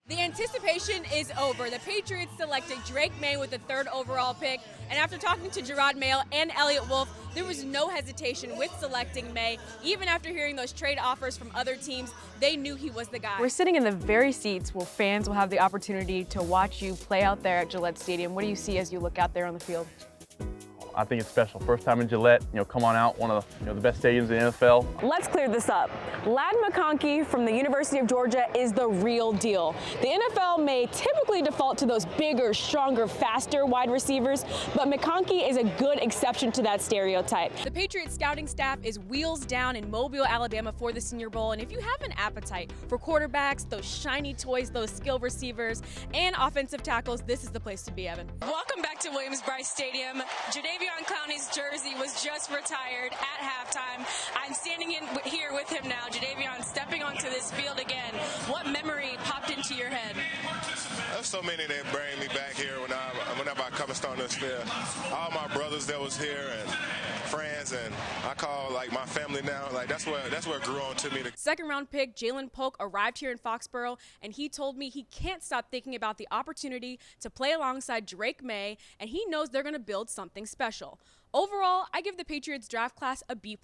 The anticipation is over. The Patriots selected Drake May with the 3rd overall pick, and after talking to Gerard Mayo and Elliott Wolf, there was no hesitation with selecting May. Even after hearing those trade offers from other teams, they knew he was the guy. We're sitting in the very seats where fans will have the opportunity to watch you play out there at Gillette Stadium. What do you see as you look out there on the field? I think it's special. First time in Gillette, come on out, one of the, the best stadiums in the NFL. Let's clear this up. Ladd McConkey from the University of Georgia is the real deal. The NFL may typically default to those bigger, stronger, faster wide receivers, but McConkey is a good exception to that stereotype. The Patriots scouting staff is wheels down in Mobile, Alabama for the Senior Bowl, and if you have an appetite for quarterbacks, those shiny toys, those skill receivers, and offensive tackles, this is the place to be, Evan. Welcome back to Williams-Brice Stadium. Jadeveon Clowney's jersey was just retired at halftime. I'm standing here with him now. Jadeveon stepping onto this field again. What memory popped into your head? There's so many that bring me back here whenever I come and start on this field. All my brothers that was here and friends, and I call like my family now. Like that's where it grew on to me. Second round pick Jalen Polk arrived here in Foxborough, and he told me he can't stop thinking about the opportunity to play alongside Drake May, and he knows they're going to build something special. Overall, I give the Patriots draft class a B+.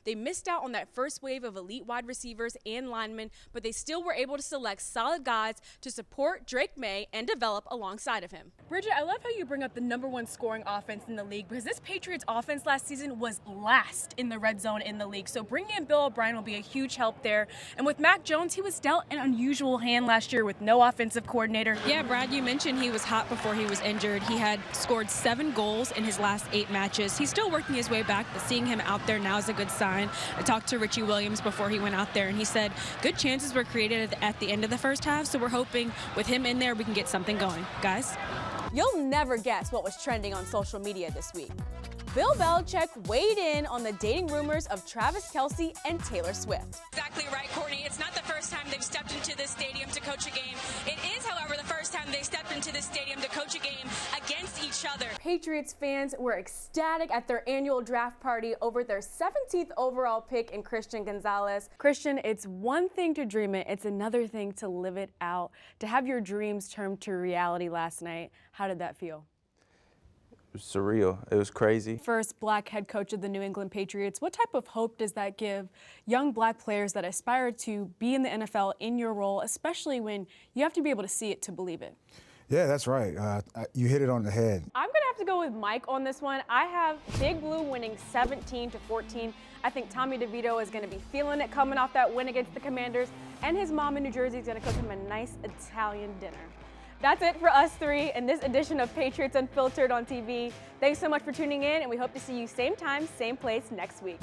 They missed out on that first wave of elite wide receivers and linemen, but they still were able to select solid guys to support Drake May and develop alongside of him. Bridget, I love how you bring up the #1 scoring offense in the league, because this Patriots offense last season was last in the red zone in the league. So bringing in Bill O'Brien will be a huge help there. And with Mac Jones, he was dealt an unusual hand last year with no offensive coordinator. Yeah, Brad, you mentioned he was hot before he was injured. He had scored 7 goals in his last 8 matches. He's still working his way back, but seeing him out there now is a good sign. I talked to Richie Williams before he went out there, and he said good chances were created at the end of the first half, so we're hoping with him in there we can get something going. Guys? You'll never guess what was trending on social media this week. Bill Belichick weighed in on the dating rumors of Travis Kelce and Taylor Swift. Exactly right, Courtney. It's not the first time they've stepped into this stadium to coach a game. It is, however, the first time they stepped into this stadium to coach a game against each other. Patriots fans were ecstatic at their annual draft party over their 17th overall pick in Christian Gonzalez. Christian, it's one thing to dream it, it's another thing to live it out. To have your dreams turned to reality last night, how did that feel? It was surreal. It was crazy. First black head coach of the New England Patriots, what type of hope does that give young black players that aspire to be in the NFL in your role, especially when you have to be able to see it to believe it? Yeah, that's right. You hit it on the head. I'm going to have to go with Mike on this one. I have Big Blue winning 17-14. I think Tommy DeVito is going to be feeling it coming off that win against the Commanders, and his mom in New Jersey is going to cook him a nice Italian dinner. That's it for us three in this edition of Patriots Unfiltered on TV. Thanks so much for tuning in, and we hope to see you same time, same place next week.